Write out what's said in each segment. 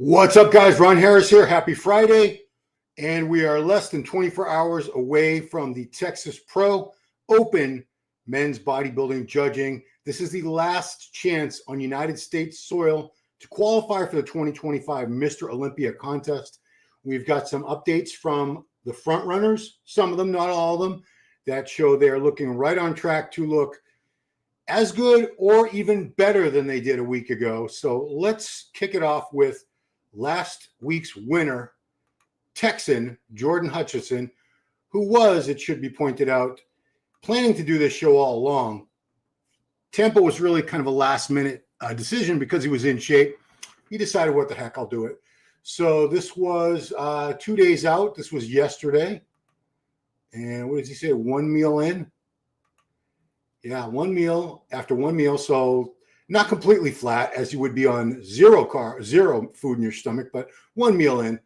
What's up, guys? Ron Harris here. Happy Friday. And we are less than 24 hours away from the Texas Pro Open men's bodybuilding judging. This is the last chance on United States soil to qualify for the 2025 Mr. Olympia contest. We've got some updates from the front runners, some of them, not all of them, that show they're looking right on track to look as good or even better than they did a week ago. So let's kick it off with last week's winner, Texan Jordan Hutchinson, who was, it should be pointed out, planning to do this show all along. Tempo was really kind of a last-minute decision because he was in shape. He decided, what the heck, I'll do it. So this was 2 days out. This was yesterday. And what did he say? 1 meal in? Yeah, 1 meal after 1 meal. So not completely flat as you would be on zero food in your stomach, but 1 meal in.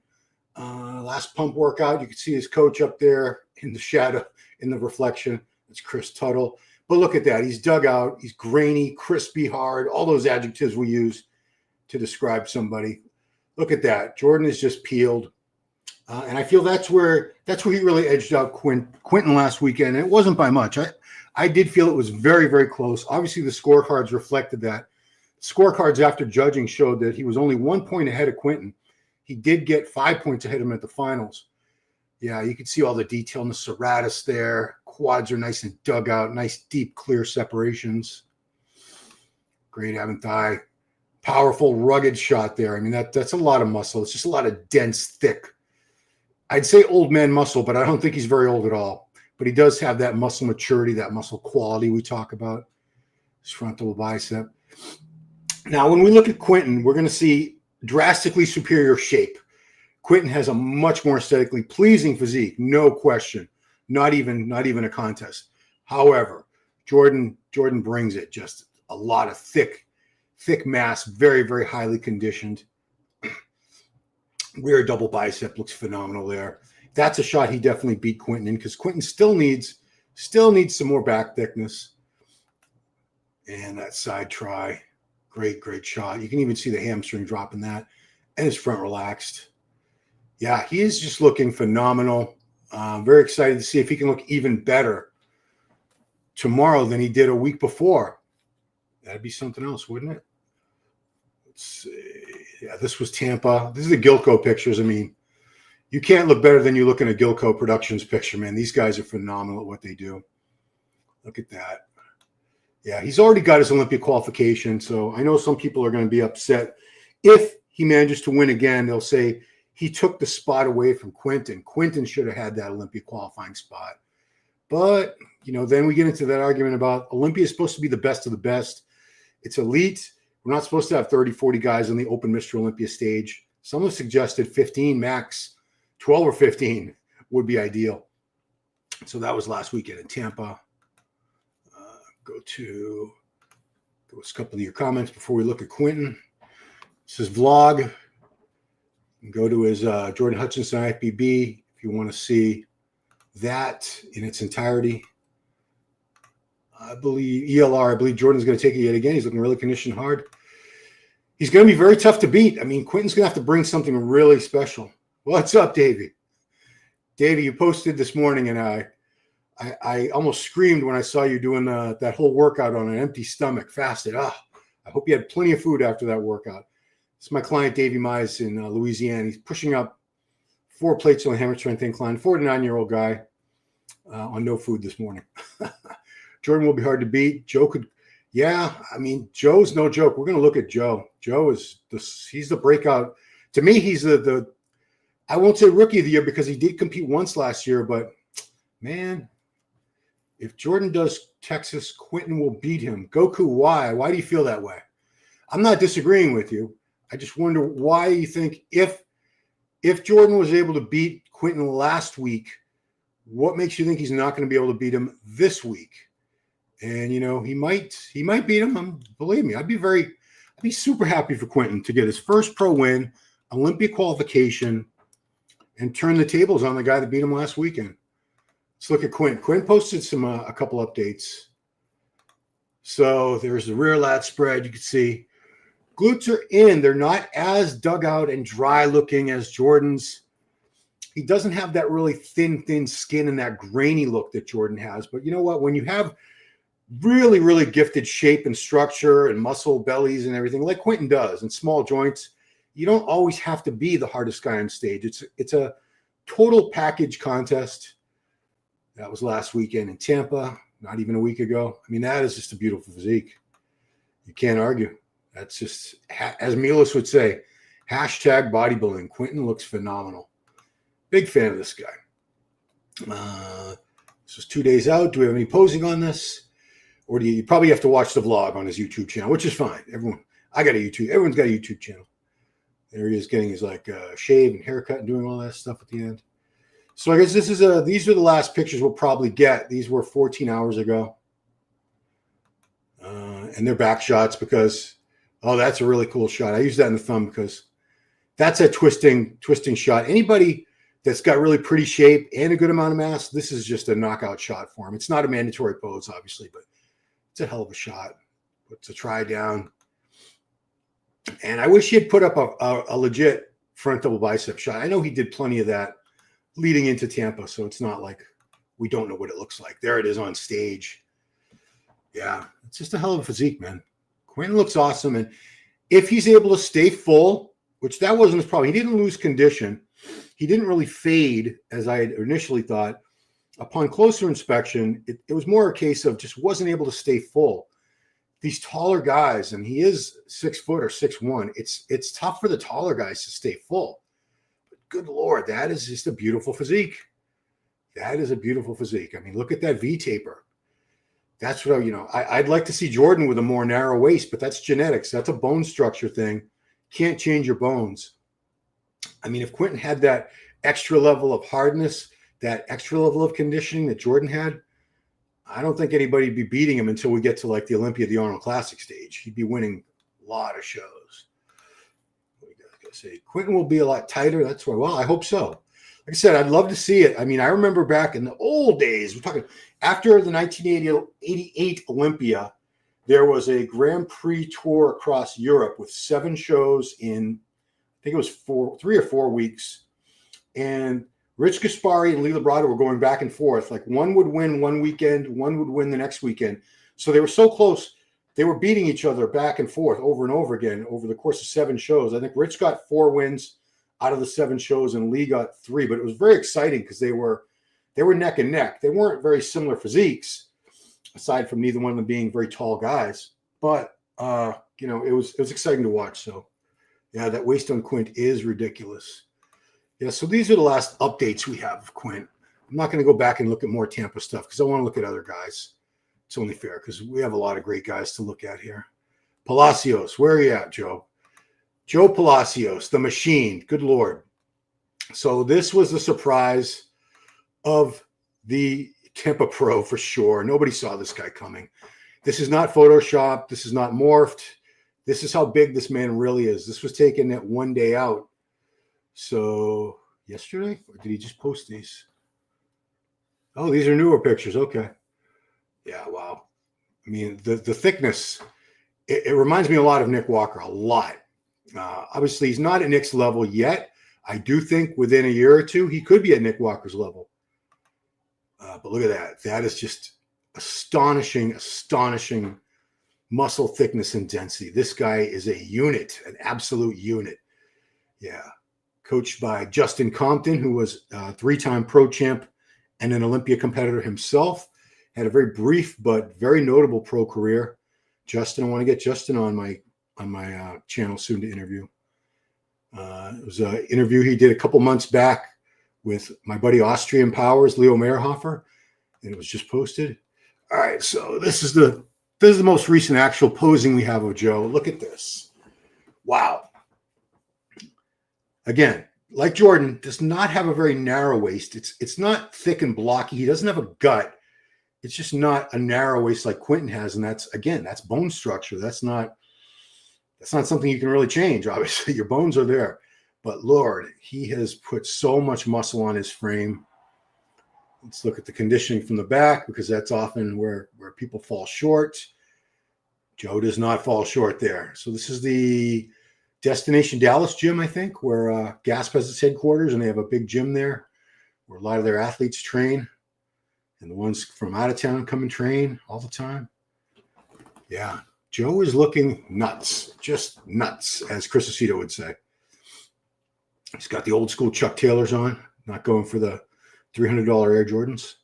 Last pump workout, you can see his coach up there in the shadow, in the reflection. It's Chris Tuttle. But look at that. He's dug out. He's grainy, crispy, hard, all those adjectives we use to describe somebody. Look at that. Jordan is just peeled. And I feel that's where he really edged out Quinton last weekend. And it wasn't by much. I did feel it was very, very close. Obviously, the scorecards reflected that. Scorecards after judging showed that he was only 1 point ahead of Quinton. He did get 5 points ahead of him at the finals. Yeah, you can see all the detail in the serratus there. Quads are nice and dug out. Nice, deep, clear separations. Great ab and thigh. Powerful, rugged shot there. I mean, that's a lot of muscle. It's just a lot of dense, thick. I'd say old man muscle, but I don't think he's very old at all. But he does have that muscle maturity, that muscle quality we talk about. His frontal bicep. Now, when we look at Quinton, we're going to see drastically superior shape. Quinton has a much more aesthetically pleasing physique, no question. Not even a contest. However, Jordan brings it. Just a lot of thick mass, very, very highly conditioned. Rear double bicep looks phenomenal there. That's a shot he definitely beat Quinton in, because Quinton still needs some more back thickness. And that side try, great shot. You can even see the hamstring dropping that, and his front relaxed. Yeah, he is just looking phenomenal. Very excited to see if he can look even better tomorrow than he did a week before. That'd be something else, wouldn't it? Let's see. Yeah, this was Tampa. This is the Gilco pictures. I mean, you can't look better than you look in a Gilco Productions picture, man. These guys are phenomenal at what they do. Look at that. Yeah, he's already got his Olympia qualification, so I know some people are going to be upset. If he manages to win again, they'll say he took the spot away from Quinton. Quinton should have had that Olympia qualifying spot. But, then we get into that argument about Olympia is supposed to be the best of the best. It's elite. We're not supposed to have 30, 40 guys on the open Mr. Olympia stage. Some have suggested 15 max, 12 or 15 would be ideal. So that was last weekend in Tampa. Go to a couple of your comments before we look at Quinton. This is vlog. Go to his Jordan Hutchinson IFBB if you want to see that in its entirety. I believe Jordan's going to take it yet again. He's looking really conditioned hard. He's going to be very tough to beat. I mean, Quinton's going to have to bring something really special. What's up, Davey? Davey, you posted this morning, and I almost screamed when I saw you doing that whole workout on an empty stomach, fasted. I hope you had plenty of food after that workout. It's my client, Davey Mize in Louisiana. He's pushing up 4 plates on the hammer strength incline, 49-year-old guy on no food this morning. Jordan will be hard to beat. Joe could, yeah, I mean, Joe's no joke. We're going to look at Joe. Joe is he's the breakout. To me, he's the I won't say rookie of the year because he did compete once last year, but man, if Jordan does Texas, Quinton will beat him. Goku, why? Why do you feel that way? I'm not disagreeing with you. I just wonder why you think if Jordan was able to beat Quinton last week, what makes you think he's not going to be able to beat him this week? And he might beat him. Believe me, I'd be super happy for Quinton to get his first pro win, Olympia qualification, and turn the tables on the guy that beat him last weekend. Let's look at Quinton. Quinton posted a couple updates. So there's the rear lat spread. You can see glutes are in. They're not as dug out and dry looking as Jordan's. He doesn't have that really thin skin and that grainy look that Jordan has. But you know what? When you have really, really gifted shape and structure and muscle bellies and everything like Quinton does and small joints, you don't always have to be the hardest guy on stage. It's a total package contest. That was last weekend in Tampa, not even a week ago. I mean, that is just a beautiful physique. You can't argue. That's just, as Milos would say, hashtag bodybuilding. Quinton looks phenomenal. Big fan of this guy. This was 2 days out. Do we have any posing on this? Or do you probably have to watch the vlog on his YouTube channel, which is fine. Everyone's got a YouTube channel. There he is getting his shave and haircut and doing all that stuff at the end. So I guess these are the last pictures we'll probably get. These were 14 hours ago. And they're back shots because, oh, that's a really cool shot. I use that in the thumb because that's a twisting shot. Anybody that's got really pretty shape and a good amount of mass, this is just a knockout shot for him. It's not a mandatory pose, obviously, but it's a hell of a shot. It's a try down. And I wish he had put up a legit front double bicep shot. I know he did plenty of that leading into Tampa, so it's not like we don't know what it looks like. There it is on stage. Yeah, it's just a hell of a physique, man. Quinton looks awesome. And if he's able to stay full, which that wasn't his problem. He didn't lose condition. He didn't really fade, as I had initially thought. Upon closer inspection, it was more a case of just wasn't able to stay full. These taller guys, and he is 6 foot or 6'1", it's tough for the taller guys to stay full. But good Lord, that is just a beautiful physique. That is a beautiful physique. I mean, look at that V taper. That's what I'd like to see Jordan with a more narrow waist, but that's genetics. That's a bone structure thing. Can't change your bones. I mean, if Quinton had that extra level of hardness, that extra level of conditioning that Jordan had, I don't think anybody'd be beating him until we get to like the Olympia, the Arnold Classic stage. He'd be winning a lot of shows. What do you guys gotta say? Quinton will be a lot tighter. That's why. Well, I hope so. Like I said, I'd love to see it. I mean, I remember back in the old days, we're talking after the 1988 Olympia, there was a Grand Prix tour across Europe with 7 shows in, I think it was 3 or 4 weeks. And Rich Gaspari and Lee Labrada were going back and forth. Like one would win one weekend, one would win the next weekend. So they were so close. They were beating each other back and forth over and over again over the course of 7 shows. I think Rich got 4 wins out of the 7 shows and Lee got 3. But it was very exciting because they were neck and neck. They weren't very similar physiques, aside from neither one of them being very tall guys. But it was exciting to watch. So yeah, that waist on Quint is ridiculous. Yeah, so these are the last updates we have of Quint. I'm not going to go back and look at more Tampa stuff because I want to look at other guys. It's only fair because we have a lot of great guys to look at here. Palacios, where are you at, Joe? Joe Palacios, the machine. Good Lord. So this was the surprise of the Tampa Pro for sure. Nobody saw this guy coming. This is not Photoshopped. This is not morphed. This is how big this man really is. This was taken at 1 day out. So yesterday, or did he just post these? Oh, these are newer pictures. Okay. Yeah, wow. I mean, the thickness, it reminds me a lot of Nick Walker, a lot. Obviously, he's not at Nick's level yet. I do think within a year or two, he could be at Nick Walker's level. But look at that. That is just astonishing muscle thickness and density. This guy is a unit, an absolute unit. Yeah. Coached by Justin Compton, who was a 3-time pro champ and an Olympia competitor himself. Had a very brief but very notable pro career. Justin, I want to get Justin on my channel soon to interview. It was an interview he did a couple months back with my buddy Austrian Powers, Leo Meyerhofer, and it was just posted. All right, so this is the most recent actual posing we have of Joe. Look at this. Wow. Again, like Jordan, does not have a very narrow waist. It's not thick and blocky. He doesn't have a gut. It's just not a narrow waist like Quinton has, and that's bone structure. That's not something you can really change. Obviously, your bones are there, but Lord, he has put so much muscle on his frame. Let's look at the conditioning from the back because that's often where people fall short. Joe does not fall short there. So this is the Destination Dallas gym, I think, where Gasp has its headquarters, and they have a big gym there where a lot of their athletes train, and the ones from out of town come and train all the time. Yeah, Joe is looking nuts, just nuts, as Chris Aceto would say. He's got the old school Chuck Taylors on, not going for the $300 Air Jordans.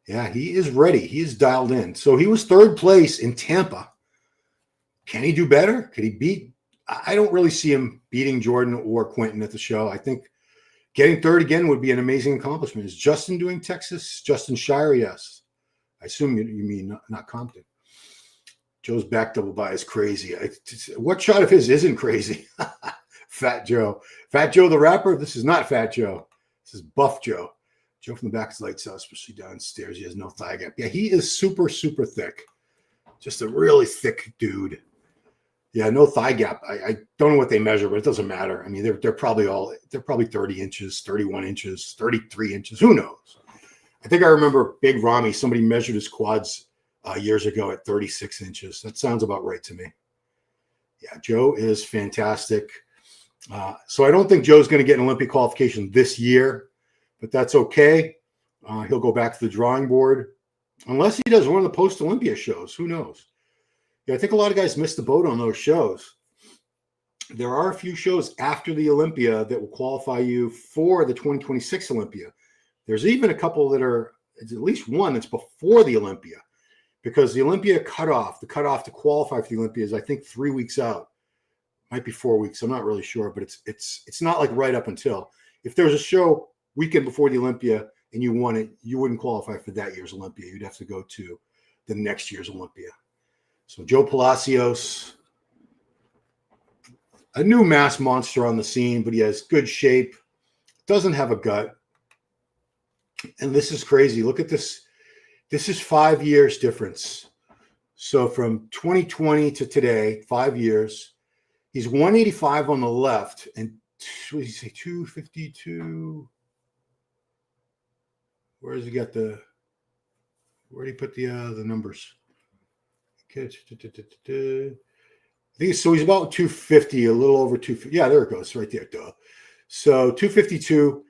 Yeah, he is ready. He is dialed in. So he was third place in Tampa. Can he do better? Could he beat? I don't really see him beating Jordan or Quinton at the show. I think getting third again would be an amazing accomplishment. Is Justin doing Texas? Justin Shier, yes. I assume you mean not Compton. Joe's back double by is crazy. What shot of his isn't crazy? Fat Joe. Fat Joe the rapper? This is not Fat Joe. This is Buff Joe. Joe from the back is lights out, especially downstairs. He has no thigh gap. Yeah, he is super, super thick. Just a really thick dude. Yeah, no thigh gap. I don't know what they measure, but it doesn't matter. I mean, they're probably 30 inches, 31 inches, 33 inches. Who knows? I think I remember Big Rami. Somebody measured his quads years ago at 36 inches. That sounds about right to me. Yeah, Joe is fantastic. So I don't think Joe's going to get an Olympic qualification this year, but that's okay. He'll go back to the drawing board unless he does one of the post-Olympia shows. Who knows? Yeah, I think a lot of guys missed the boat on those shows. There are a few shows after the Olympia that will qualify you for the 2026 Olympia. There's even a couple that are, at least one that's before the Olympia, because the Olympia cutoff to qualify for the Olympia is, I think, 3 weeks out. Might be 4 weeks. I'm not really sure, but it's not like right up until. If there was a show weekend before the Olympia and you won it, you wouldn't qualify for that year's Olympia. You'd have to go to the next year's Olympia. So Joe Palacios, a new mass monster on the scene, but he has good shape, doesn't have a gut. And this is crazy. Look at this. This is 5 years difference. So from 2020 to today, 5 years, he's 185 on the left and what did he say, 252? Where does he got where did he put the numbers? Okay. So he's about 250, a little over 250. Yeah, there it goes, right there. Duh. So 252,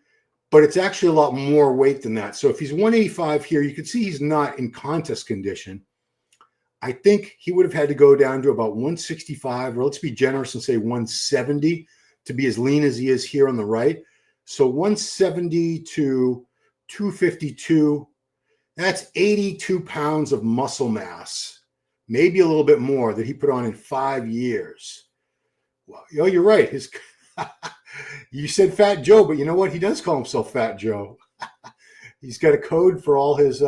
but it's actually a lot more weight than that. So if he's 185 here, you can see he's not in contest condition. I think he would have had to go down to about 165, or let's be generous and say 170 to be as lean as he is here on the right. So 170 to 252, that's 82 pounds of muscle mass. Maybe a little bit more that he put on in 5 years. Well, you're right. You said Fat Joe, but you know what? He does call himself Fat Joe. He's got a code for all his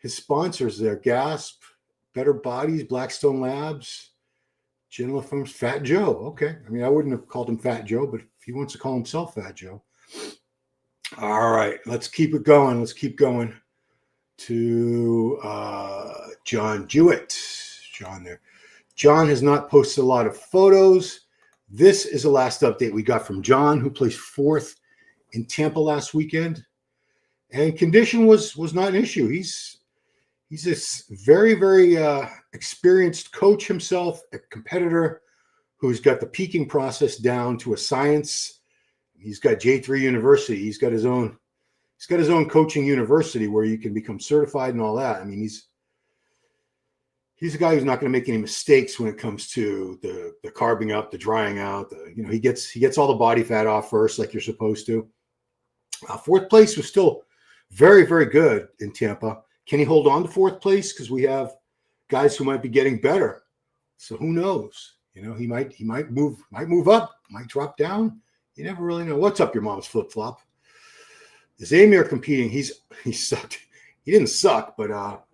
sponsors there. Gasp, Better Bodies, Blackstone Labs, Genla Firms, Fat Joe. Okay. I mean, I wouldn't have called him Fat Joe, but if he wants to call himself Fat Joe. All right. Let's keep it going. Let's keep going to John Jewett. John there. John has not posted a lot of photos. This is the last update we got from John, who placed fourth in Tampa last weekend. And condition was not an issue. He's this very, very experienced coach himself, a competitor who's got the peaking process down to a science. He's got J3 University. He's got his own coaching university where you can become certified and all that. I mean, he's a guy who's not going to make any mistakes when it comes to the carbing up, the drying out. He gets all the body fat off first, like you're supposed to. Fourth place was still very, very good in Tampa. Can he hold on to fourth place? Because we have guys who might be getting better. So who knows? He might move up, might drop down. You never really know. What's up, your mom's flip flop? Is Amir competing? He sucked. He didn't suck, but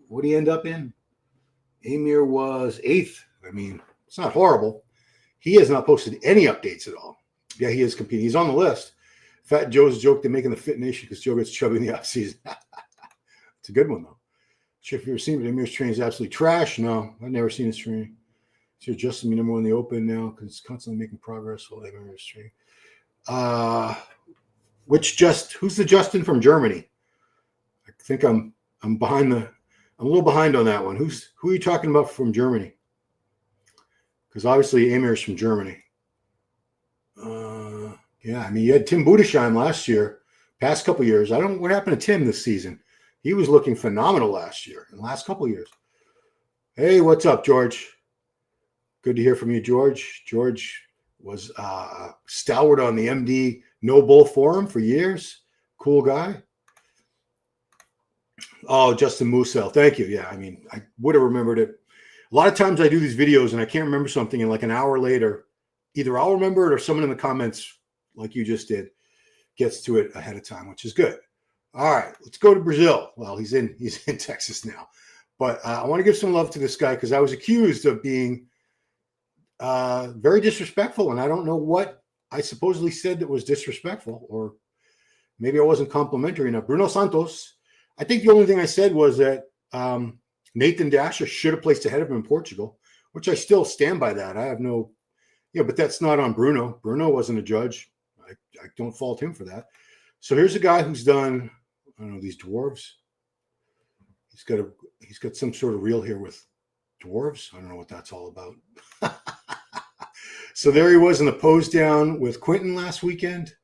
what did he end up in? Amir was 8th. I mean, it's not horrible. He has not posted any updates at all. Yeah, he is competing. He's on the list. Fat Joe's joke they're making the Fit Nation because Joe gets chubby in the offseason. It's a good one, though. Sure, if you've ever seen it, Amir's training is absolutely trash. No, I've never seen his training. So Justin, number one in the open now because he's constantly making progress while Amir's training. Who's the Justin from Germany? I think I'm behind I'm a little behind on that one. Who are you talking about from Germany? Because obviously Amir's from Germany. Yeah, I mean, you had Tim Budesheim last year, past couple years. I don't know what happened to Tim this season. He was looking phenomenal last year, in the last couple of years. Hey, what's up, George? Good to hear from you, George. George was stalwart on the MD No Bull forum for years. Cool guy. Oh, Justin Musel. Thank you. Yeah, I mean, I would have remembered it. A lot of times I do these videos and I can't remember something, and like an hour later, either I'll remember it or someone in the comments, like you just did, gets to it ahead of time, which is good. All right, let's go to Brazil. Well, he's in Texas now. But I want to give some love to this guy because I was accused of being very disrespectful, and I don't know what I supposedly said that was disrespectful, or maybe I wasn't complimentary enough. Bruno Santos, I think the only thing I said was that Nathan Dasher should have placed ahead of him in Portugal, which I still stand by that. I have no, but that's not on Bruno. Bruno wasn't a judge. I don't fault him for that. So here's a guy who's done, I don't know, these dwarves. He's got some sort of reel here with dwarves. I don't know what that's all about. So there he was in the pose down with Quinton last weekend.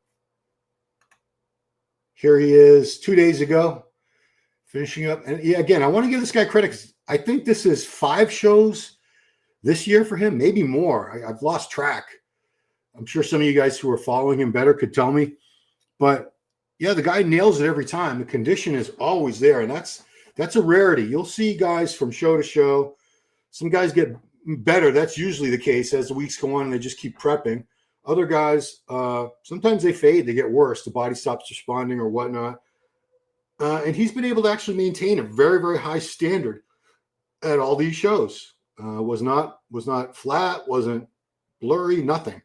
Here he is 2 days ago, finishing up. And yeah, again, I want to give this guy credit because I think this is 5 shows this year for him, maybe more. I've lost track. I'm sure some of you guys who are following him better could tell me. But yeah, the guy nails it every time. The condition is always there, and that's a rarity. You'll see guys from show to show. Some guys get better. That's usually the case as the weeks go on and they just keep prepping. Other guys, sometimes they fade. They get worse. The body stops responding or whatnot. And he's been able to actually maintain a very, very high standard at all these shows. Was not flat, wasn't blurry, nothing.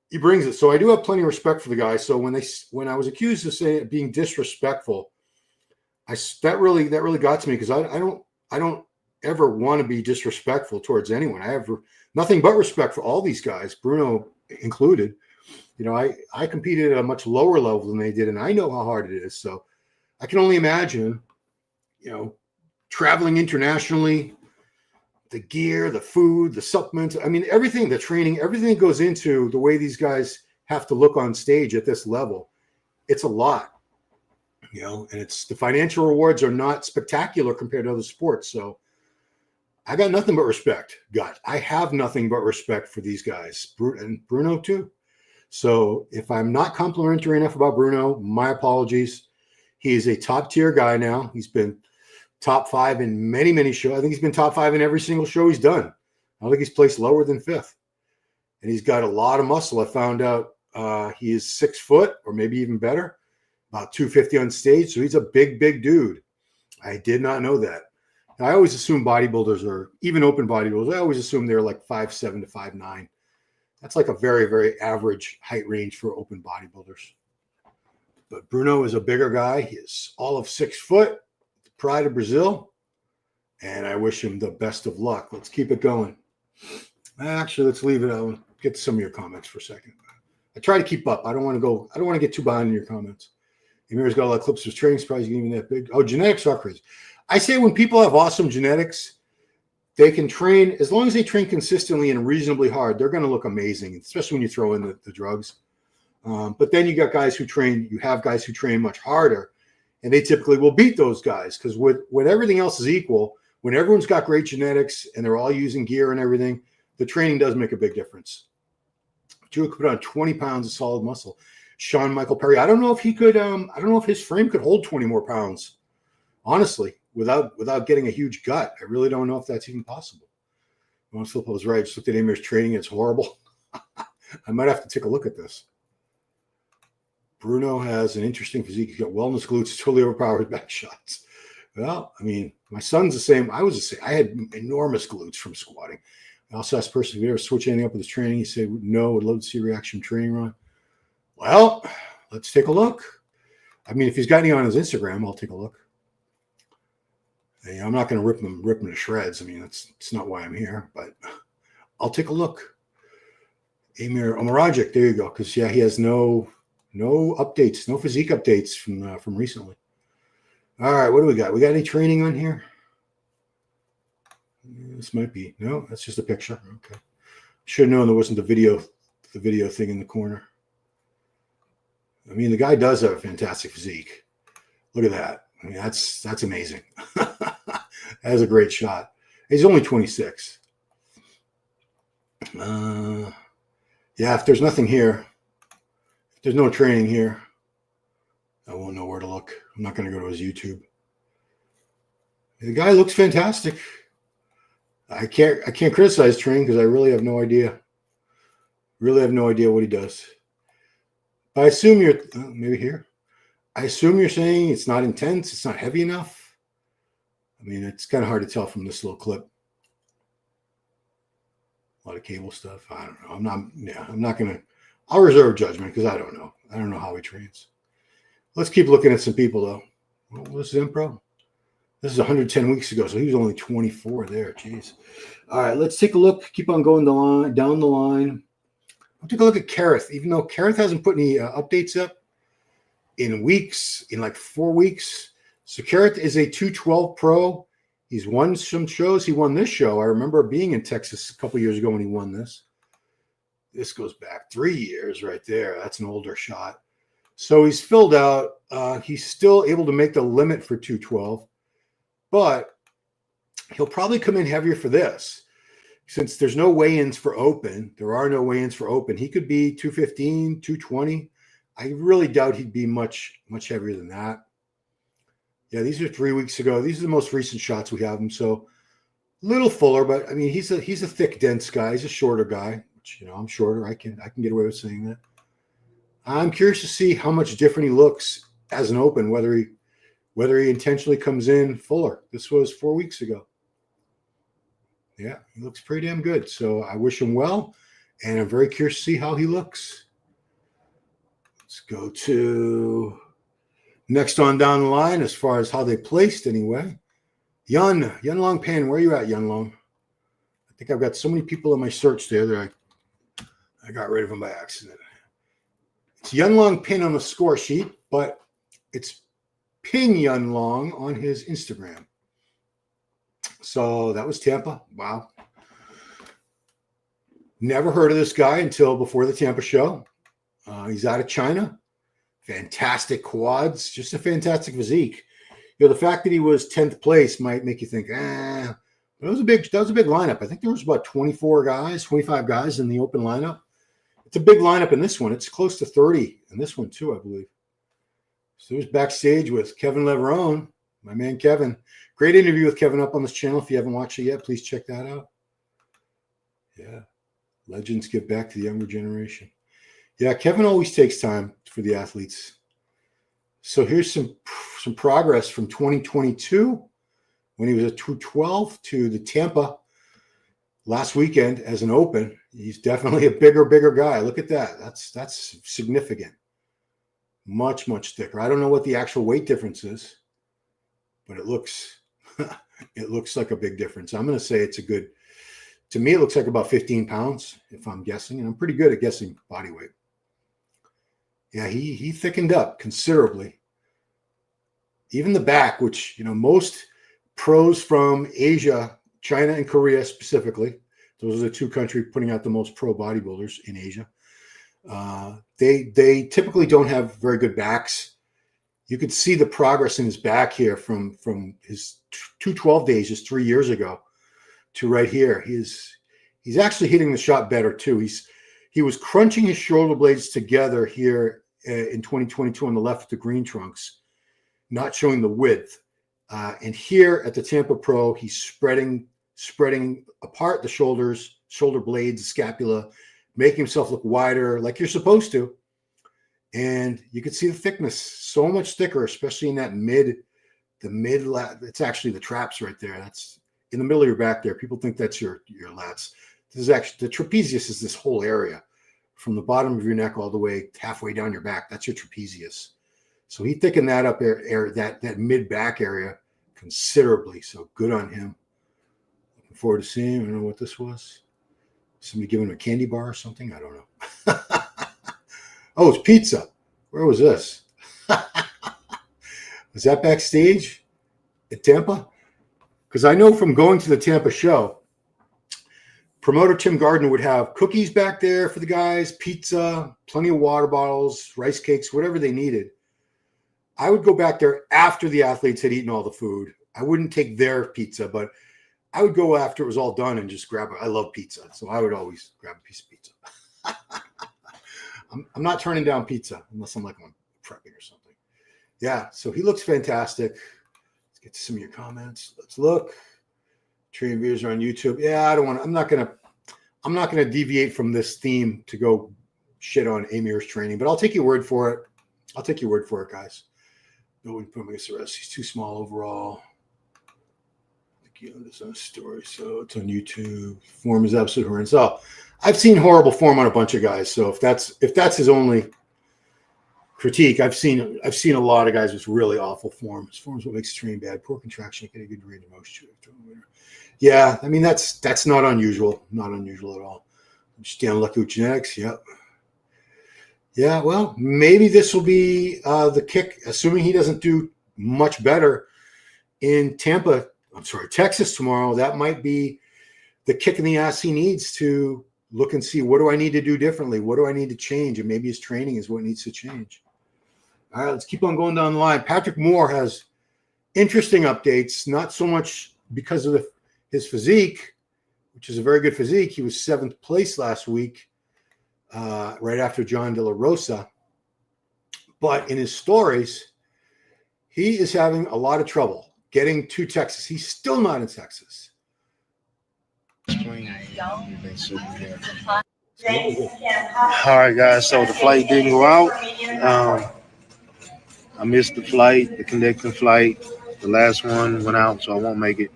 He brings it. So I do have plenty of respect for the guy. So when I was accused of saying being disrespectful, that really got to me because I don't ever want to be disrespectful towards anyone. I have nothing but respect for all these guys, Bruno included. I competed at a much lower level than they did, and I know how hard it is. So I can only imagine, traveling internationally, the gear, the food, the supplements, I mean, everything, the training, everything goes into the way these guys have to look on stage at this level. It's a lot, and it's the financial rewards are not spectacular compared to other sports. So I got nothing but respect. I have nothing but respect for these guys, and Bruno too. So if I'm not complimentary enough about Bruno, my apologies. He is a top tier guy now. He's been top 5 in many, many shows. I think he's been top 5 in every single show he's done. I don't think he's placed lower than 5th. And he's got a lot of muscle. I found out he is 6 foot or maybe even better, about 250 on stage. So he's a big, big dude. I did not know that. I always assume bodybuilders or even open bodybuilders, I always assume they're like 5'7" to 5'9". That's like a very, very average height range for open bodybuilders. But Bruno is a bigger guy. He is all of 6 foot, the pride of Brazil. And I wish him the best of luck. Let's keep it going. Actually, let's leave it. I'll get to some of your comments for a second. I try to keep up. I don't want to get too behind in your comments. Emir's got a lot of clips of his training. Surprised he's even that big. Oh, genetics are crazy. I say when people have awesome genetics, they can train, as long as they train consistently and reasonably hard, they're going to look amazing, especially when you throw in the drugs. But then you have guys who train much harder, and they typically will beat those guys because when everything else is equal, when everyone's got great genetics and they're all using gear and everything, the training does make a big difference. Drew could put on 20 pounds of solid muscle. Sean Michael Perry, I don't know if he could. I don't know if his frame could hold 20 more pounds. Honestly, without getting a huge gut, I really don't know if that's even possible. Ron Filippo was right. Just looked at Amir's training. It's horrible. I might have to take a look at this. Bruno has an interesting physique. He's got wellness glutes, totally overpowered back shots. Well, I mean, my son's the same. I was the same. I had enormous glutes from squatting. I also asked the person if he ever switch anything up with his training. He said, no, would love to see a reaction training run. Well, let's take a look. I mean, if he's got any on his Instagram, I'll take a look. I'm not going to rip him to shreds. I mean, it's not why I'm here, but I'll take a look. Amir Omarajic, there you go. Because yeah, he has no updates, no physique updates from recently. All right, what do we got? We got any training on here? This might be. No, that's just a picture. Okay. Should have known there wasn't the video thing in the corner. I mean, the guy does have a fantastic physique. Look at that. I mean, that's amazing. That is a great shot. He's only 26. Yeah, if there's nothing here, if there's no training here, I won't know where to look. I'm not going to go to his YouTube. The guy looks fantastic. I can't criticize training because I really have no idea. Really have no idea what he does. But I assume you're maybe here. I assume you're saying it's not intense, it's not heavy enough. I mean, it's kind of hard to tell from this little clip. A lot of cable stuff. I don't know. I'm not gonna. I'll reserve judgment because I don't know. I don't know how he trains. Let's keep looking at some people though. Well, this is Impro. This is 110 weeks ago, so he was only 24 there. Jeez. All right, let's take a look. Keep on going down the line. I'll take a look at Kareth. Even though Kareth hasn't put any updates up in weeks, in like 4 weeks. So Kareth is a 212 pro. He's won some shows. He won this show. I remember being in Texas a couple years ago when he won this. This goes back 3 years right there. That's an older shot. So he's filled out. He's still able to make the limit for 212, but he'll probably come in heavier for this. Since there's no weigh-ins for open, there are no weigh-ins for open. He could be 215, 220. I really doubt he'd be much heavier than that. Yeah, these are 3 weeks ago. These are the most recent shots we have him. So a little fuller, but I mean, he's a thick, dense guy. He's a shorter guy, which, you know, I'm shorter. I can get away with saying that. I'm curious to see how much different he looks as an open, whether he intentionally comes in fuller. This was 4 weeks ago. Yeah, he looks pretty damn good. So I wish him well, and I'm very curious to see how he looks. Let's go to next on down the line as far as how they placed anyway. Yunlong Pin, where are you at, Yunlong? I think I've got so many people in my search there that I got rid of them by accident. It's Yunlong Pin on the score sheet, but it's Pin Yunlong on his Instagram. So that was Tampa. Wow. Never heard of this guy until before the Tampa show. He's out of China. Fantastic quads. Just a fantastic physique. You know, the fact that he was 10th place might make you think, that was a big lineup. I think there was about 24 guys, 25 guys in the open lineup. It's a big lineup in this one. It's close to 30 in this one too, I believe. So he was backstage with Kevin Leverone, my man Kevin. Great interview with Kevin up on this channel. If you haven't watched it yet, please check that out. Yeah. Legends give back to the younger generation. Yeah, Kevin always takes time for the athletes. So here's some progress from 2022 when he was at 212 to the Tampa last weekend as an open. He's definitely a bigger guy. Look at that. That's significant. Much thicker. I don't know what the actual weight difference is, but it looks like a big difference. I'm going to say it's a good, to me, it looks like about 15 pounds if I'm guessing, and I'm pretty good at guessing body weight. Yeah, he thickened up considerably. Even the back, which, you know, most pros from Asia, China and Korea specifically, those are the two countries putting out the most pro bodybuilders in Asia. They typically don't have very good backs. You could see the progress in his back here from his 212 days just 3 years ago to right here. He's actually hitting the shot better too. He was crunching his shoulder blades together here in 2022 on the left with the green trunks, not showing the width. And here at the Tampa Pro, he's spreading apart the shoulders, shoulder blades, scapula, making himself look wider like you're supposed to. And you can see the thickness so much thicker, especially in that it's actually the traps right there. That's in the middle of your back there. People think that's your lats. This is actually, the trapezius is this whole area from the bottom of your neck all the way halfway down your back. That's your trapezius. So he thickened that up that mid back area considerably. So good on him. Looking forward to seeing him. I don't know what this was. Somebody giving him a candy bar or something? I don't know. Oh, it's pizza. Where was this? Was that backstage at Tampa? Because I know from going to the Tampa show, promoter Tim Gardner would have cookies back there for the guys, pizza, plenty of water bottles, rice cakes, whatever they needed. I would go back there after the athletes had eaten all the food. I wouldn't take their pizza, but I would go after it was all done and just grab it. I love pizza, so I would always grab a piece of pizza. I'm not turning down pizza unless I'm like on prepping or something. Yeah, so he looks fantastic. Let's get to some of your comments. Let's look. Training videos are on YouTube. Yeah, I don't want to. I'm not gonna deviate from this theme to go shit on Amir's training, but I'll take your word for it. I'll take your word for it, guys. No one put him against the rest. He's too small overall. It's on a story, so it's on YouTube. Form is absolutely horrendous. So I've seen horrible form on a bunch of guys. So if that's his only critique, I've seen a lot of guys with really awful form. His form is what makes training bad. Poor contraction, get a good range of motion. Yeah, I mean that's not unusual. Not unusual at all. I'm just damn lucky with genetics. Yep. Yeah, well, maybe this will be the kick, assuming he doesn't do much better in Texas tomorrow. That might be the kick in the ass he needs to look and see, what do I need to do differently? What do I need to change? And maybe his training is what needs to change. All right, let's keep on going down the line. Patrick Moore has interesting updates, not so much because of his physique, which is a very good physique. He was 7th place last week, right after John De La Rosa. But in his stories, he is having a lot of trouble getting to Texas. He's still not in Texas. All right, guys. So the flight didn't go out. I missed the flight, the connecting flight. The last one went out, so I won't make it.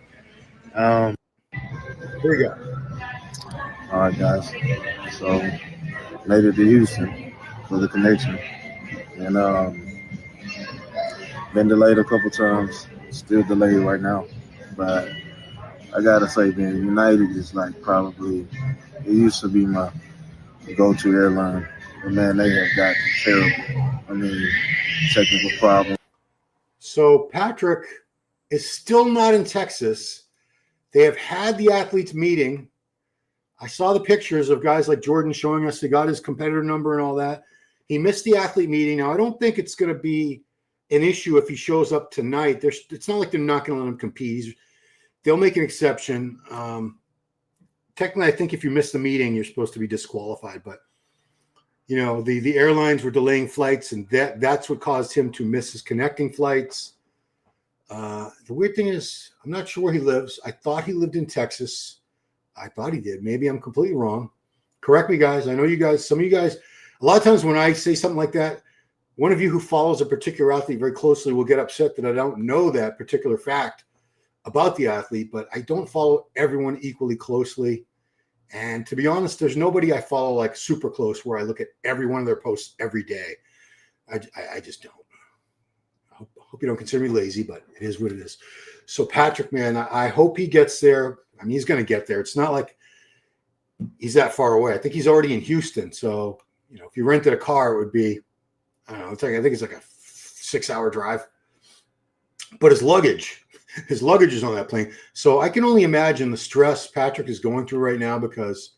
Here we go. All right, guys. So made it to Houston for the connection, and been delayed a couple times. Still delayed right now, but I gotta say, man, United is like probably, it used to be my go-to airline, but man, they have got terrible. Technical problem. So Patrick is still not in Texas. They have had the athletes meeting. I saw the pictures of guys like Jordan showing us they got his competitor number and all that. He missed the athlete meeting. Now, I don't think it's going to be an issue if he shows up tonight. It's not like they're not going to let him compete. They'll make an exception. Technically, I think if you miss the meeting, you're supposed to be disqualified. But, you know, the airlines were delaying flights, and that's what caused him to miss his connecting flights. The weird thing is, I'm not sure where he lives. I thought he lived in Texas. I thought he did. Maybe I'm completely wrong. Correct me, guys. I know you guys, some of you guys, a lot of times when I say something like that, one of you who follows a particular athlete very closely will get upset that I don't know that particular fact about the athlete, but I don't follow everyone equally closely. And to be honest, there's nobody I follow like super close where I look at every one of their posts every day. I just don't. I hope you don't consider me lazy, but it is what it is. So Patrick, man, I hope he gets there. I mean, he's going to get there. It's not like he's that far away. I think he's already in Houston. So, you know, if you rented a car, it would be, I don't know, I think it's like a 6-hour drive. But his luggage is on that plane. So I can only imagine the stress Patrick is going through right now, because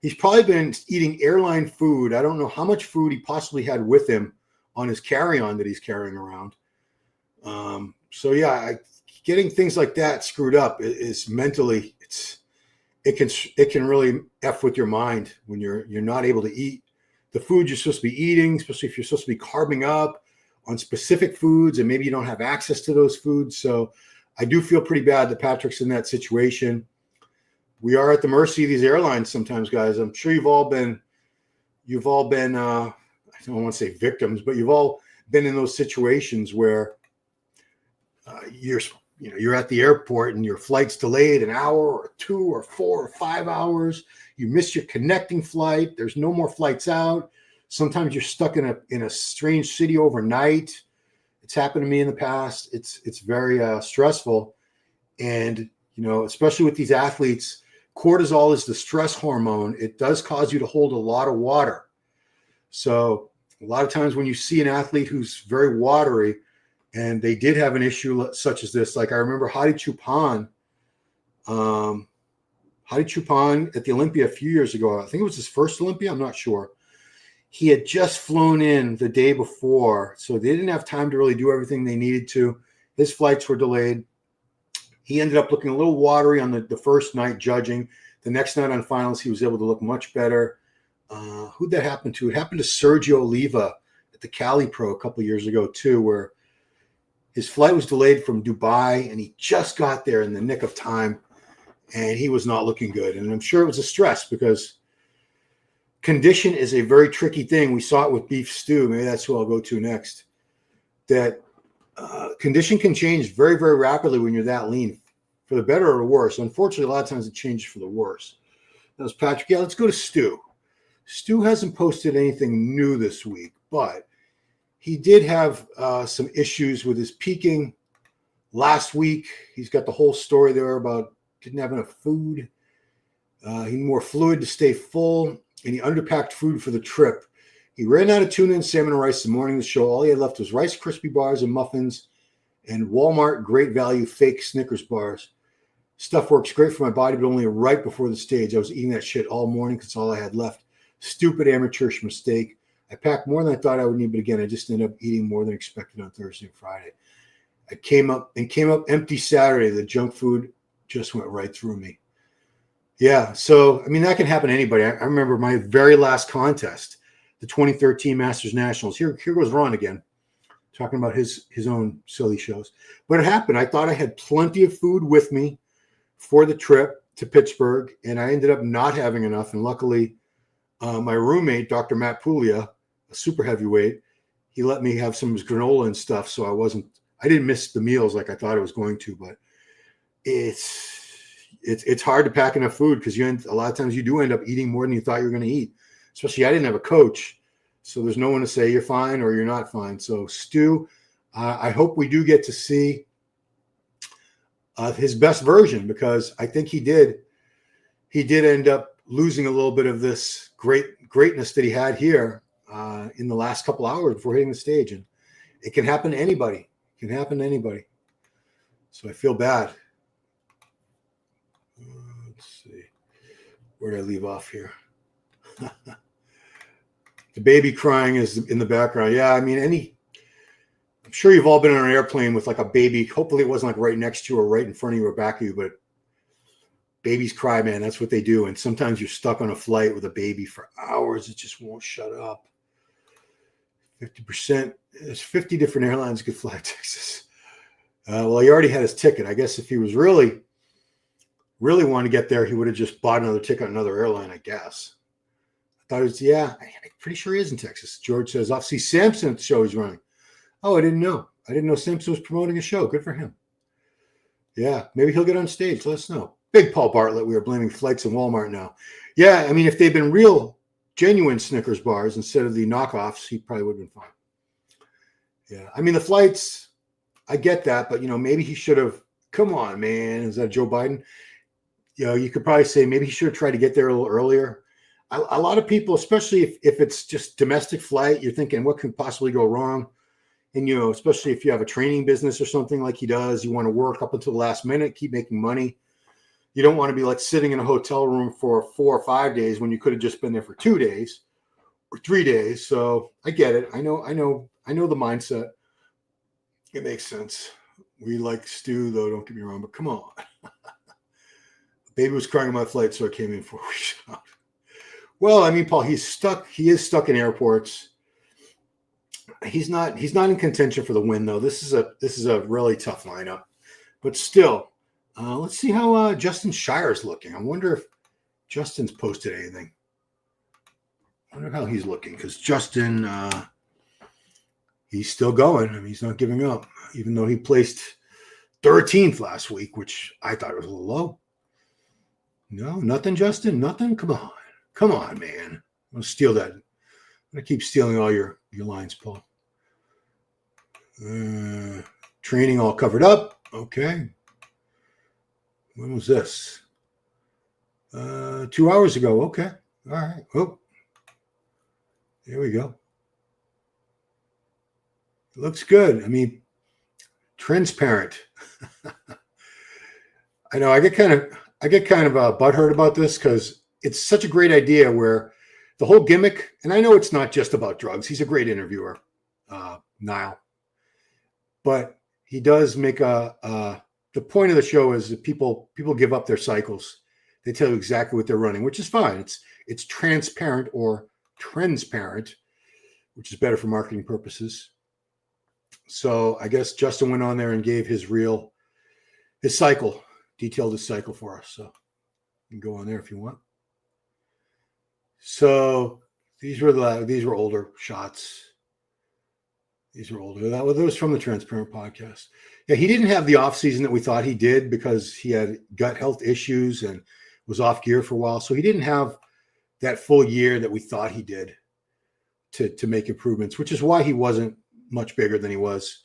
he's probably been eating airline food. I don't know how much food he possibly had with him on his carry-on that he's carrying around. So yeah, getting things like that screwed up is mentally, it can really F with your mind when you're not able to eat the food you're supposed to be eating, especially if you're supposed to be carbing up on specific foods and maybe you don't have access to those foods. So I do feel pretty bad that Patrick's in that situation. We are at the mercy of these airlines sometimes, guys. I'm sure you've all been I don't want to say victims, but you've all been in those situations where you're at the airport and your flight's delayed an hour or 2 or 4 or 5 hours. You miss your connecting flight. There's no more flights out. Sometimes you're stuck in a strange city overnight. It's happened to me in the past. It's very stressful. And, you know, especially with these athletes, cortisol is the stress hormone. It does cause you to hold a lot of water. So a lot of times when you see an athlete who's very watery, And they did have an issue such as this. Like I remember Hadi Chupan at the Olympia a few years ago. I think it was his first Olympia. I'm not sure. He had just flown in the day before, so they didn't have time to really do everything they needed to. His flights were delayed. He ended up looking a little watery on the first night judging. The next night on finals, he was able to look much better. Who'd that happen to? It happened to Sergio Oliva at the Cali Pro a couple of years ago too, where his flight was delayed from Dubai, and he just got there in the nick of time, and he was not looking good. And I'm sure it was a stress because condition is a very tricky thing. We saw it with beef stew. Maybe that's who I'll go to next. That condition can change very, very rapidly when you're that lean, for the better or the worse. Unfortunately, a lot of times it changes for the worse. That was Patrick. Yeah, let's go to Stu. Stu hasn't posted anything new this week, but he did have some issues with his peaking last week. He's got the whole story there about didn't have enough food. He needed more fluid to stay full, and he underpacked food for the trip. He ran out of tuna and salmon and rice the morning of the show. All he had left was Rice Krispie bars and muffins and Walmart Great Value fake Snickers bars. Stuff works great for my body, but only right before the stage. I was eating that shit all morning because all I had left. Stupid amateurish mistake. I packed more than I thought I would need, but again, I just ended up eating more than expected on Thursday and Friday. I came up empty Saturday. The junk food just went right through me. Yeah, so, I mean, that can happen to anybody. I remember my very last contest, the 2013 Masters Nationals. Here goes Ron again, talking about his own silly shows. But it happened. I thought I had plenty of food with me for the trip to Pittsburgh, and I ended up not having enough. And luckily, my roommate, Dr. Matt Puglia, a super heavyweight, he let me have some of his granola and stuff, so I didn't miss the meals like I thought I was going to. But it's hard to pack enough food because a lot of times you do end up eating more than you thought you were going to eat. Especially, I didn't have a coach, so there's no one to say you're fine or you're not fine. So Stu, I hope we do get to see his best version, because I think he did end up losing a little bit of this greatness that he had here in the last couple hours before hitting the stage. And it can happen to anybody. It can happen to anybody. So I feel bad. Let's see. Where did I leave off here? The baby crying is in the background. Yeah, I mean, I'm sure you've all been on an airplane with like a baby. Hopefully it wasn't like right next to you or right in front of you or back of you, but babies cry, man. That's what they do. And sometimes you're stuck on a flight with a baby for hours. It just won't shut up. 50%. There's 50 different airlines you could fly to Texas. Well, he already had his ticket. I guess if he was really wanted to get there, he would have just bought another ticket on another airline, I guess. I thought it was, I'm pretty sure he is in Texas. George says, I'll see Samson at the show he's running. Oh, I didn't know. I didn't know Samson was promoting a show. Good for him. Yeah, maybe he'll get on stage. Let us know. Big Paul Bartlett, we are blaming flights in Walmart now. Yeah, I mean, if they'd been real, genuine Snickers bars instead of the knockoffs, he probably would have been fine. Yeah, I mean, the flights, I get that, but, maybe he should have, come on, man. Is that Joe Biden? You could probably say maybe he should have tried to get there a little earlier. A lot of people, especially if it's just domestic flight, you're thinking, what could possibly go wrong? And, especially if you have a training business or something like he does, you want to work up until the last minute, keep making money. You don't want to be like sitting in a hotel room for 4 or 5 days when you could have just been there for 2 days or 3 days. So I get it. I know the mindset. It makes sense. We like Stu, though, don't get me wrong, but come on. Baby was crying on my flight, so I came in for a shot. Well, I mean, Paul, he is stuck in airports. He's not in contention for the win, though. This is a really tough lineup. But still, let's see how Justin Shier is looking. I wonder if Justin's posted anything. I wonder how he's looking, because Justin, he's still going. I mean, he's not giving up, even though he placed 13th last week, which I thought was a little low. No, nothing, Justin? Nothing? Come on, man. I'm going to steal that. I'm going to keep stealing all your lines, Paul. Training all covered up. Okay. When was this? 2 hours ago. Okay. All right. Oh, there we go. It looks good. I mean, Transparent. I know I get kind of butthurt about this because it's such a great idea where the whole gimmick, and I know it's not just about drugs. He's a great interviewer, Niall, but he does make the point of the show is that people give up their cycles. They tell you exactly what they're running, which is fine. It's transparent or transparent, which is better for marketing purposes. So I guess Justin went on there and gave his cycle, detailed his cycle for us. So you can go on there if you want. So these were older shots. These were older. Those from the Transparent podcast. Yeah, he didn't have the off season that we thought he did because he had gut health issues and was off gear for a while. So he didn't have that full year that we thought he did to make improvements, which is why he wasn't much bigger than he was.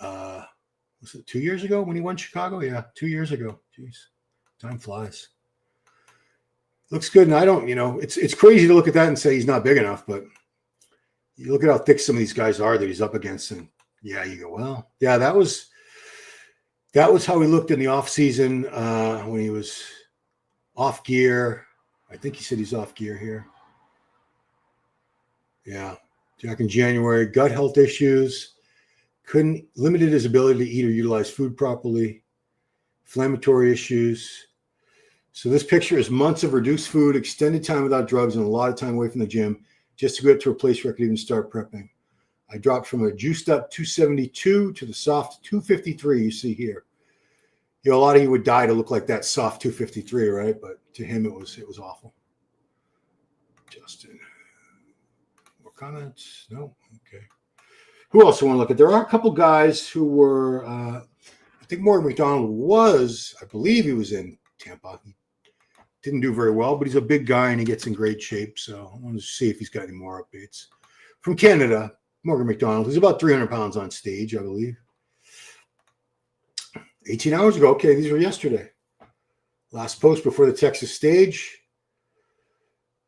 Was it 2 years ago when he won Chicago? Yeah, 2 years ago. Jeez, time flies. Looks good. And I don't, it's crazy to look at that and say he's not big enough, but you look at how thick some of these guys are that he's up against, and yeah, you go, well, yeah, that was how he looked in the off season when he was off gear. I think he said he's off gear here. Yeah, back in January, gut health issues, limited his ability to eat or utilize food properly, inflammatory issues. So this picture is months of reduced food, extended time without drugs, and a lot of time away from the gym just to get to a place where I could even start prepping. I dropped from a juiced up 272 to the soft 253 you see here. A lot of you would die to look like that soft 253, right? But to him, it was awful. Justin. More comments? No? Okay. Who else I want to look at? There are a couple guys who were, I think Morgan McDonald I believe he was in Tampa. He didn't do very well, but he's a big guy and he gets in great shape. So I want to see if he's got any more updates. From Canada, Morgan McDonald, who's about 300 pounds on stage, I believe. 18 hours ago. Okay, these were yesterday. Last post before the Texas stage.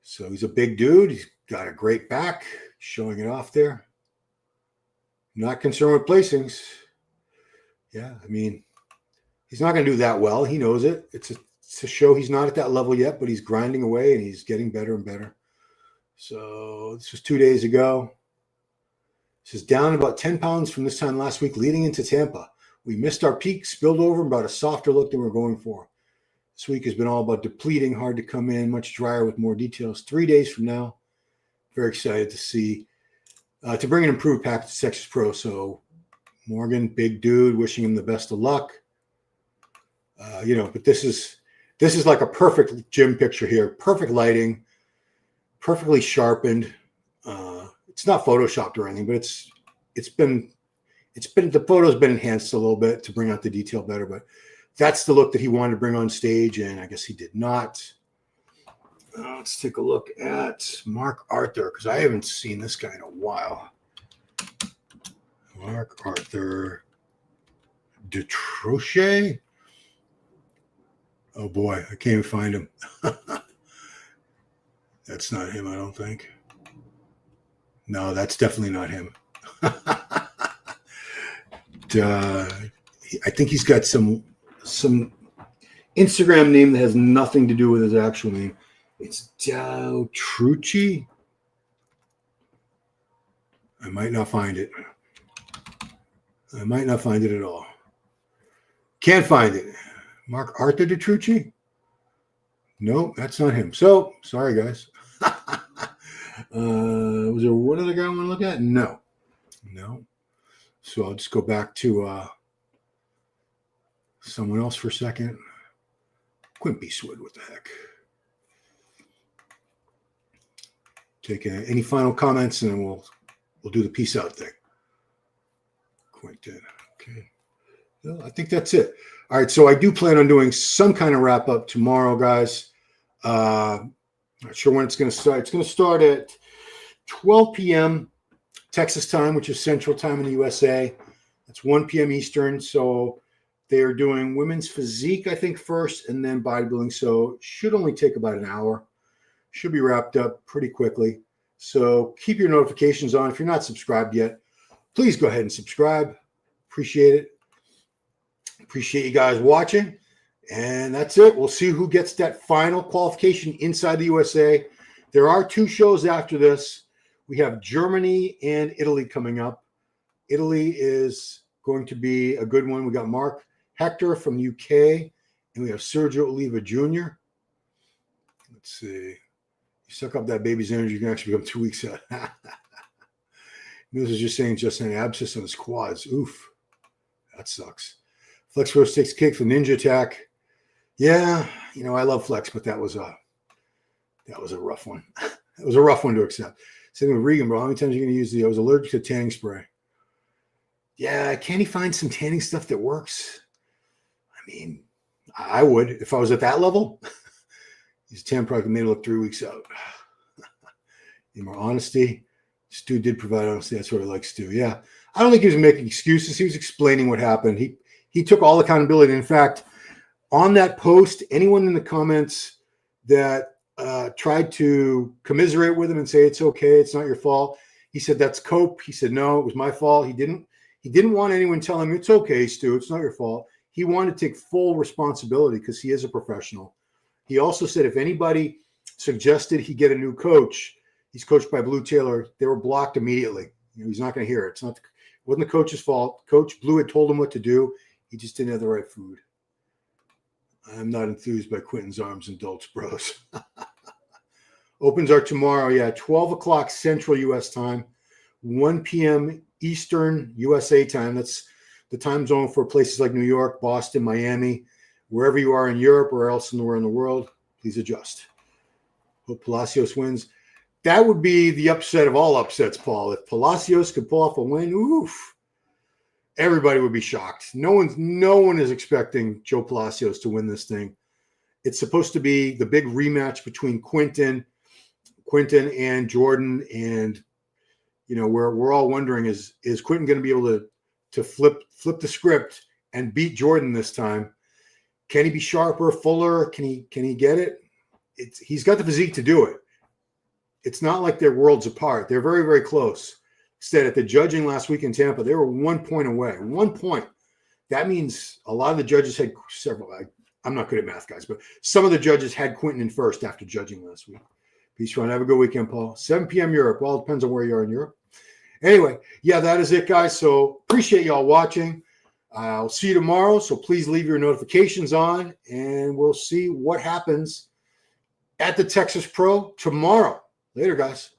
So he's a big dude. He's got a great back, showing it off there. Not concerned with placings. Yeah, I mean, he's not going to do that well. He knows it. It's a show he's not at that level yet, but he's grinding away and he's getting better and better. So this was 2 days ago. This is down about 10 pounds from this time last week, leading into Tampa. We missed our peak, spilled over, and brought a softer look than we're going for. This week has been all about depleting, hard to come in, much drier with more details. 3 days from now, very excited to see, to bring an improved package to Texas Pro. So Morgan, big dude, wishing him the best of luck. But this is like a perfect gym picture here. Perfect lighting, perfectly sharpened. It's not photoshopped or anything, but the photo's been enhanced a little bit to bring out the detail better, but that's the look that he wanted to bring on stage, and I guess he did not. Let's take a look at Mark Arthur, because I haven't seen this guy in a while. Mark Arthur Detroche. Oh boy, I can't even find him. That's not him, I don't think. No, that's definitely not him. I think he's got some Instagram name that has nothing to do with his actual name. It's Dow Trucci. I might not find it. I might not find it at all. Can't find it. Mark Arthur Detrucci? No, that's not him. So, sorry, guys. Was there one other guy I want to look at? No. So I'll just go back to someone else for a second. Quint Beastwood, what the heck? Take any final comments, and then we'll do the peace out thing. Quinton, okay. Well, I think that's it. All right, so I do plan on doing some kind of wrap up tomorrow, guys. Not sure when it's going to start. It's going to start at 12 p.m. Texas time, which is Central Time in the USA. That's 1 p.m. Eastern. So they are doing women's physique, I think, first, and then bodybuilding. So it should only take about an hour. Should be wrapped up pretty quickly. So keep your notifications on. If you're not subscribed yet, please go ahead and subscribe. Appreciate it. Appreciate you guys watching. And that's it. We'll see who gets that final qualification inside the USA. There are 2 shows after this. We have Germany and Italy coming up. Italy is going to be a good one. We got Mark Hector from UK, and we have Sergio Oliva Jr. Let's see. You suck up that baby's energy, you can actually become 2 weeks out. News is just saying abscess on his quads. Oof. That sucks. Flex Force takes kick for Ninja Attack. Yeah, I love Flex, but that was a rough one. It was a rough one to accept. Same with Regan, bro. How many times are you going to use I was allergic to tanning spray. Yeah, can he find some tanning stuff that works? I mean, I would if I was at that level. He's a tan product that made it look 3 weeks out. Need more honesty. Stu did provide honesty. That's what I like Stu. Yeah. I don't think he was making excuses. He was explaining what happened. He took all accountability. In fact, on that post, anyone in the comments that tried to commiserate with him and say, it's okay, it's not your fault. He said, that's cope. He said, no, it was my fault. He didn't want anyone telling him, it's okay, Stu, it's not your fault. He wanted to take full responsibility because he is a professional. He also said if anybody suggested he get a new coach, he's coached by Blue Taylor, they were blocked immediately. He's not going to hear it. It wasn't the coach's fault. Coach Blue had told him what to do. He just didn't have the right food. I'm not enthused by Quinton's arms and Dolts, bros. Opens are tomorrow, 12 o'clock Central U.S. time, 1 p.m. Eastern USA time. That's the time zone for places like New York, Boston, Miami, wherever you are in Europe or else anywhere in the world. Please adjust. Hope Palacios wins. That would be the upset of all upsets, Paul. If Palacios could pull off a win, oof, everybody would be shocked. No one is expecting Joe Palacios to win this thing. It's supposed to be the big rematch between Quinton and Jordan, and we're all wondering is Quinton going to be able to flip the script and beat Jordan this time? Can he be sharper, fuller? Can he get it? He's got the physique to do it. It's not like they're worlds apart. They're very, very close. Instead, at the judging last week in Tampa, they were 1 point away. 1 point. That means a lot of the judges had several. I'm not good at math, guys, but some of the judges had Quinton in first after judging last week. Peace, Ron. Have a good weekend, Paul. 7 p.m. Europe. Well, it depends on where you are in Europe. Anyway, that is it, guys. So appreciate y'all watching. I'll see you tomorrow. So please leave your notifications on, and we'll see what happens at the Texas Pro tomorrow. Later, guys.